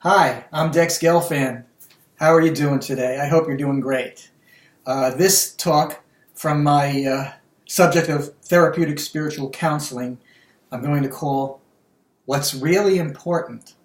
Hi, I'm Dex Gelfand. How are you doing today? I hope you're doing great. This talk from my subject of therapeutic spiritual counseling, I'm going to call What's Really Important.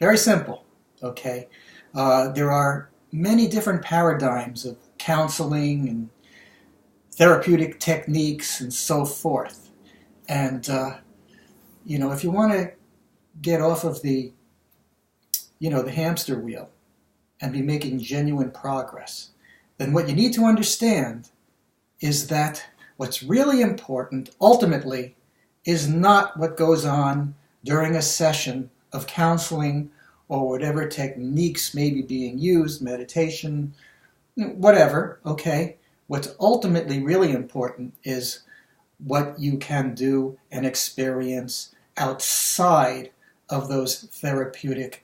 Very simple, okay? There are many different paradigms of counseling and therapeutic techniques and so forth. And, if you want to get off of the hamster wheel and be making genuine progress, then what you need to understand is that what's really important ultimately is not what goes on during a session of counseling or whatever techniques may be being used, meditation, whatever, okay? What's ultimately really important is what you can do and experience outside of those therapeutic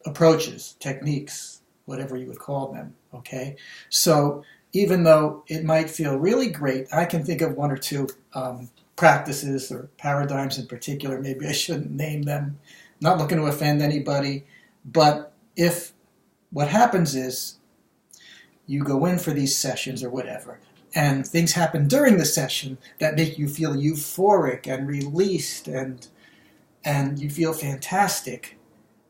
approaches, techniques, whatever you would call them, okay? So even though it might feel really great, I can think of one or two practices or paradigms in particular. Maybe I shouldn't name them. Not looking to offend anybody, but if what happens is you go in for these sessions or whatever, and things happen during the session that make you feel euphoric and released and you feel fantastic,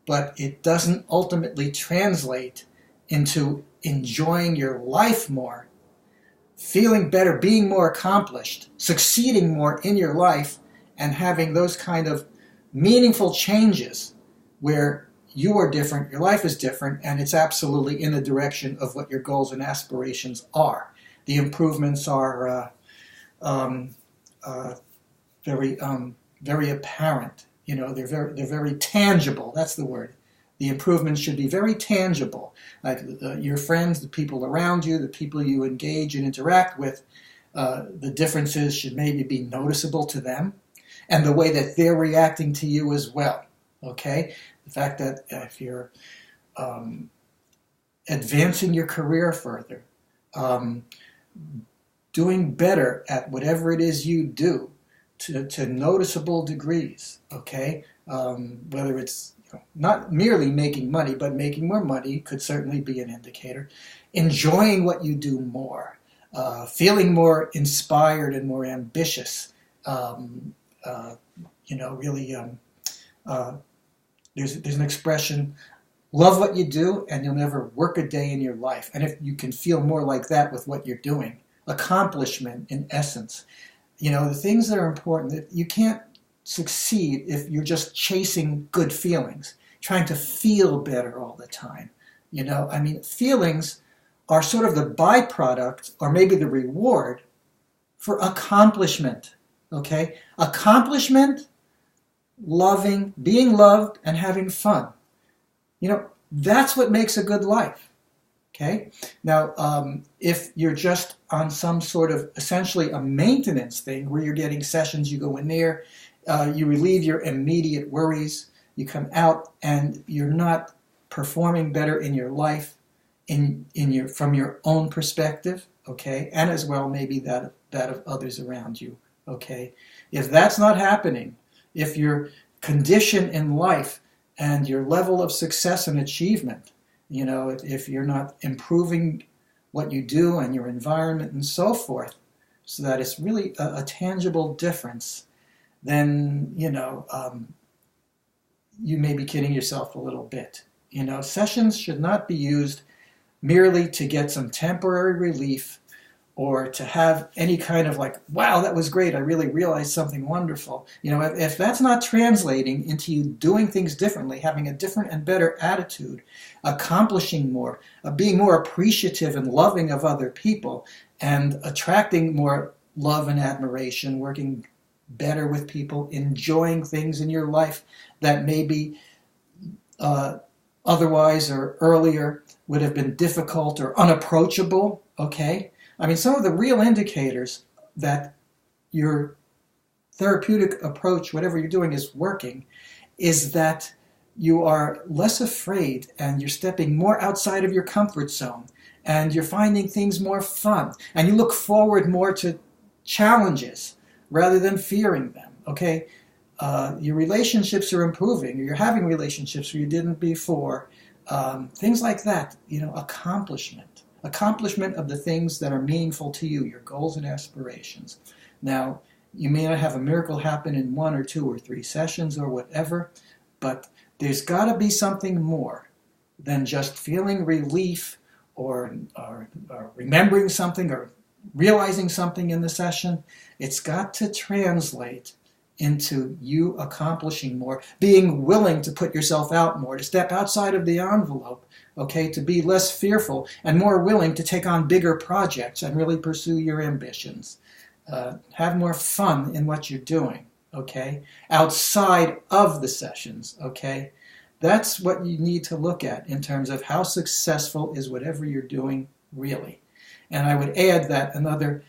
but it doesn't ultimately translate into enjoying your life more, feeling better, being more accomplished, succeeding more in your life, and having those kind of meaningful changes where you are different, your life is different, and it's absolutely in the direction of what your goals and aspirations are. The improvements are very apparent. They're very tangible. That's the word. The improvements should be very tangible. Like your friends, the people around you, the people you engage and interact with, the differences should maybe be noticeable to them, and the way that they're reacting to you as well. Okay? The fact that if you're advancing your career further, doing better at whatever it is you do to noticeable degrees, okay? Whether it's not merely making money, but making more money could certainly be an indicator. Enjoying what you do more, feeling more inspired and more ambitious. There's an expression, love what you do and you'll never work a day in your life. And if you can feel more like that with what you're doing, accomplishment in essence. The things that are important, that you can't succeed if you're just chasing good feelings, trying to feel better all the time. Feelings are sort of the byproduct or maybe the reward for accomplishment, okay? Accomplishment, loving, being loved, and having fun. That's what makes a good life, okay? Now, if you're just on some sort of essentially a maintenance thing where you're getting sessions, you go in there, you relieve your immediate worries, you come out and you're not performing better in your life from your own perspective, okay? And as well maybe that of others around you, okay? If that's not happening, if your condition in life and your level of success and achievement, if you're not improving what you do and your environment and so forth, so that it's really a tangible difference, then, you may be kidding yourself a little bit. Sessions should not be used merely to get some temporary relief or to have any kind of wow, that was great, I really realized something wonderful. If that's not translating into you doing things differently, having a different and better attitude, accomplishing more, being more appreciative and loving of other people, and attracting more love and admiration, working better with people, enjoying things in your life that maybe otherwise or earlier would have been difficult or unapproachable, okay? Some of the real indicators that your therapeutic approach, whatever you're doing, is working, is that you are less afraid and you're stepping more outside of your comfort zone and you're finding things more fun and you look forward more to challenges rather than fearing them, okay? your relationships are improving, or you're having relationships where you didn't before. Things like that, accomplishment of the things that are meaningful to you, your goals and aspirations. Now, you may not have a miracle happen in 1 or 2 or 3 sessions or whatever, but there's got to be something more than just feeling relief or remembering something or realizing something in the session. It's got to translate into you accomplishing more, being willing to put yourself out more, to step outside of the envelope, okay, to be less fearful and more willing to take on bigger projects and really pursue your ambitions. Have more fun in what you're doing, okay, outside of the sessions, okay. That's what you need to look at in terms of how successful is whatever you're doing really. And I would add that another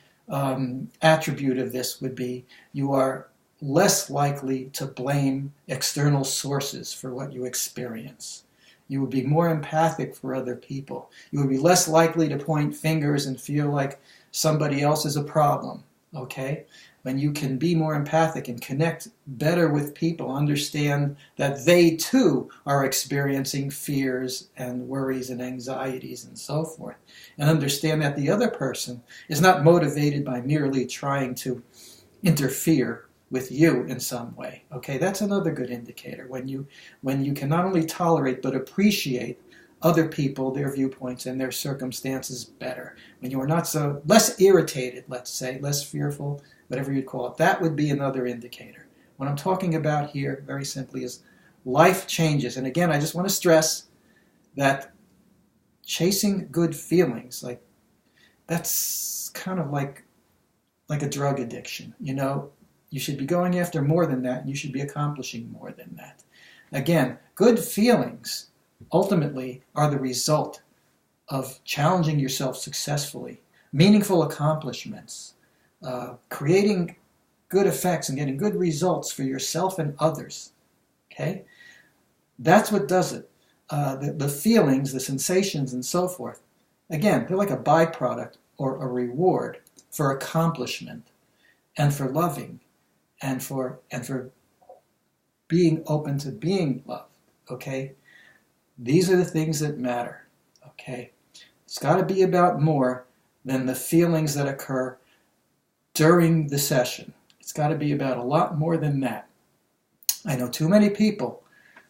attribute of this would be you are less likely to blame external sources for what you experience. You would be more empathic for other people. You would be less likely to point fingers and feel like somebody else is a problem, okay? When you can be more empathic and connect better with people, understand that they too are experiencing fears and worries and anxieties and so forth, and understand that the other person is not motivated by merely trying to interfere with you in some way. Okay, that's another good indicator. When you can not only tolerate but appreciate other people, their viewpoints, and their circumstances better. When you are not so less irritated, let's say, less fearful, whatever you'd call it, that would be another indicator. What I'm talking about here, very simply, is life changes. And again, I just want to stress that chasing good feelings, like that's kind of like a drug addiction, you know. You should be going after more than that, and you should be accomplishing more than that. Again, good feelings ultimately are the result of challenging yourself successfully, meaningful accomplishments, creating good effects and getting good results for yourself and others. Okay? That's what does it. The feelings, the sensations, and so forth, again, they're like a byproduct or a reward for accomplishment and for loving and for being open to being loved, okay? These are the things that matter, okay? It's got to be about more than the feelings that occur during the session. It's got to be about a lot more than that. I know too many people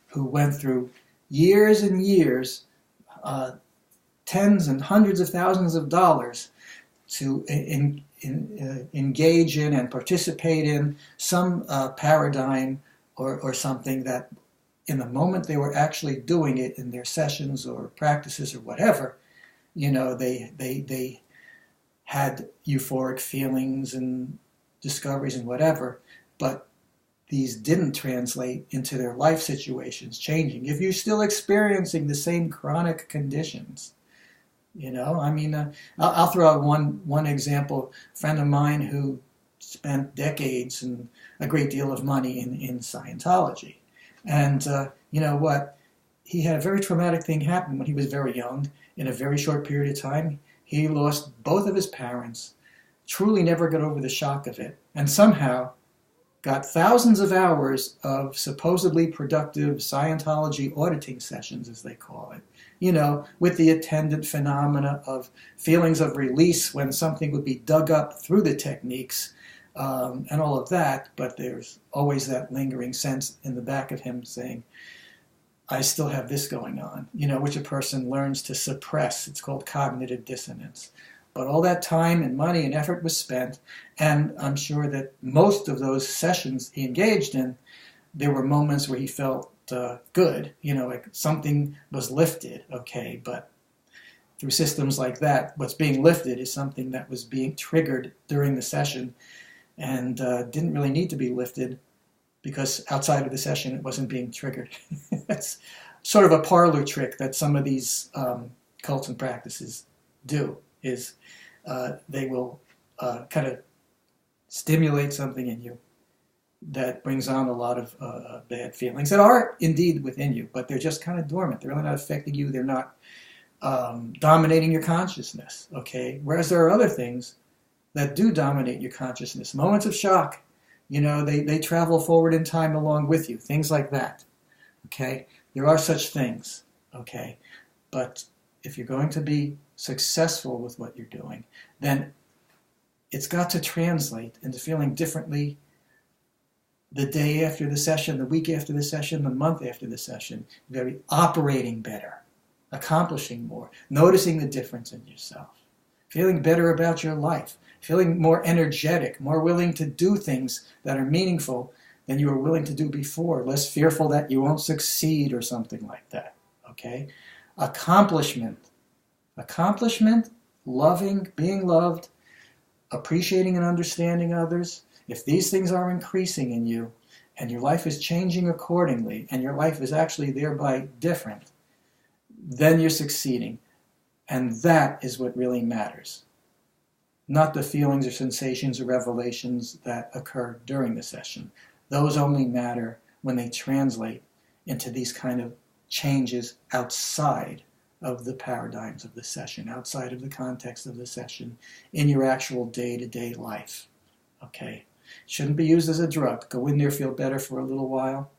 who went through years and years, tens and hundreds of thousands of dollars to engage in and participate in some paradigm or something that in the moment they were actually doing it in their sessions or practices or whatever, you know, they had euphoric feelings and discoveries and whatever, but these didn't translate into their life situations changing. If you're still experiencing the same chronic conditions, you know, I mean, I'll throw out one example. A friend of mine who spent decades and a great deal of money in Scientology. And you know what? He had a very traumatic thing happen when he was very young. In a very short period of time, he lost both of his parents, truly never got over the shock of it, and somehow got thousands of hours of supposedly productive Scientology auditing sessions, as they call it, you know, with the attendant phenomena of feelings of release when something would be dug up through the techniques and all of that, but there's always that lingering sense in the back of him saying, I still have this going on, you know, which a person learns to suppress. It's called cognitive dissonance. But all that time and money and effort was spent, and I'm sure that most of those sessions he engaged in, there were moments where he felt good, you know, like something was lifted, okay, but through systems like that, what's being lifted is something that was being triggered during the session and didn't really need to be lifted because outside of the session it wasn't being triggered. That's sort of a parlor trick that some of these cults and practices do, is they will kind of stimulate something in you that brings on a lot of bad feelings that are indeed within you, but they're just kind of dormant. They're really not affecting you. They're not dominating your consciousness, okay? Whereas there are other things that do dominate your consciousness. Moments of shock, They travel forward in time along with you, things like that. Okay? There are such things. Okay? But if you're going to be successful with what you're doing, then it's got to translate into feeling differently the day after the session, the week after the session, the month after the session. You've got to be operating better, accomplishing more, noticing the difference in yourself, feeling better about your life, feeling more energetic, more willing to do things that are meaningful than you were willing to do before, less fearful that you won't succeed or something like that. Okay? Accomplishment, loving, being loved, appreciating and understanding others. If these things are increasing in you and your life is changing accordingly and your life is actually thereby different, then you're succeeding. And that is what really matters. Not the feelings or sensations or revelations that occur during the session. Those only matter when they translate into these kind of changes outside of the paradigms of the session, outside of the context of the session, in your actual day-to-day life. Okay? Shouldn't be used as a drug. Go in there, feel better for a little while.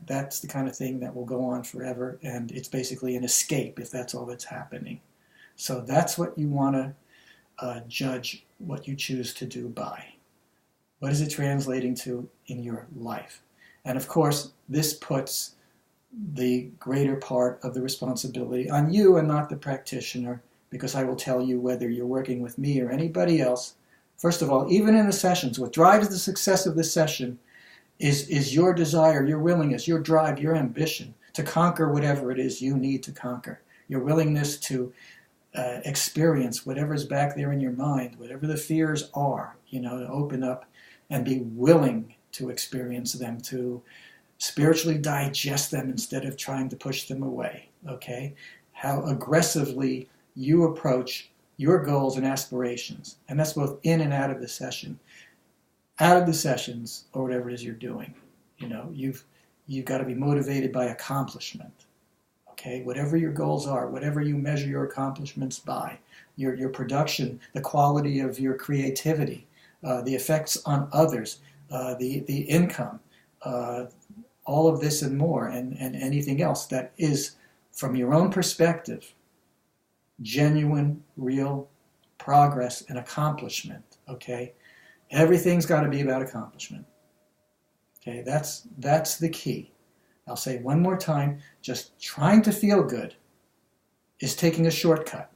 That's the kind of thing that will go on forever, and it's basically an escape if that's all that's happening. So that's what you want to judge what you choose to do by. What is it translating to in your life? And of course, this puts the greater part of the responsibility on you and not the practitioner, because I will tell you whether you're working with me or anybody else. First of all, even in the sessions, what drives the success of the session is your desire, your willingness, your drive, your ambition to conquer whatever it is you need to conquer. Your willingness to experience whatever's back there in your mind, whatever the fears are, to open up and be willing to experience them, to spiritually digest them instead of trying to push them away, okay? How aggressively you approach your goals and aspirations, and that's both in and out of the session. Out of the sessions, or whatever it is you're doing, you've got to be motivated by accomplishment, okay? Whatever your goals are, whatever you measure your accomplishments by, your production, the quality of your creativity, the effects on others, the income, all of this and more, and anything else that is, from your own perspective, genuine, real progress and accomplishment, okay? Everything's got to be about accomplishment. Okay, that's the key. I'll say it one more time, just trying to feel good is taking a shortcut.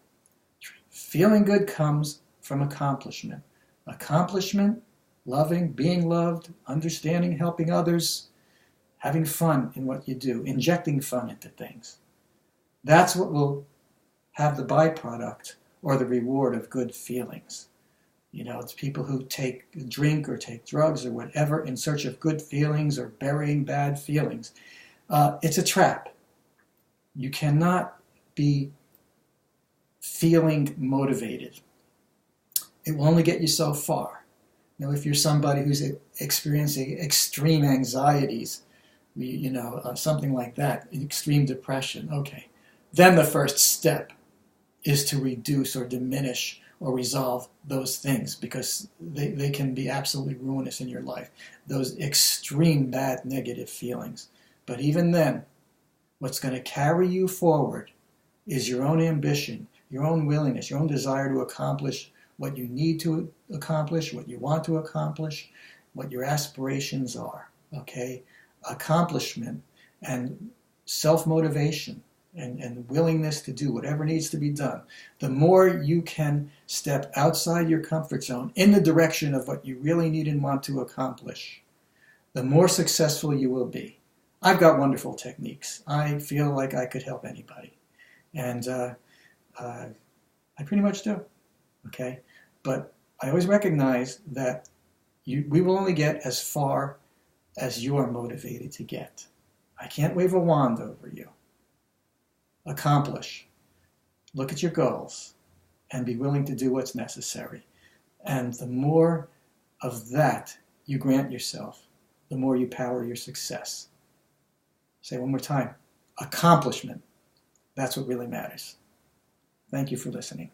Feeling good comes from accomplishment. Accomplishment, loving, being loved, understanding, helping others, having fun in what you do, injecting fun into things. That's what will have the byproduct or the reward of good feelings. It's people who drink or take drugs or whatever in search of good feelings or burying bad feelings. It's a trap. You cannot be feeling motivated. It will only get you so far. If you're somebody who's experiencing extreme anxieties, something like that, extreme depression, okay, then the first step is to reduce or diminish or resolve those things, because they can be absolutely ruinous in your life, those extreme bad negative feelings. But even then, what's going to carry you forward is your own ambition, your own willingness, your own desire to accomplish what you need to accomplish, what you want to accomplish, what your aspirations are, okay? Accomplishment and self-motivation and willingness to do whatever needs to be done. The more you can step outside your comfort zone in the direction of what you really need and want to accomplish, the more successful you will be. I've got wonderful techniques. I feel like I could help anybody. And I pretty much do, okay? But I always recognize that we will only get as far as you are motivated to get. I can't wave a wand over you. Accomplish. Look at your goals and be willing to do what's necessary. And the more of that you grant yourself, the more you power your success. Say it one more time. Accomplishment. That's what really matters. Thank you for listening.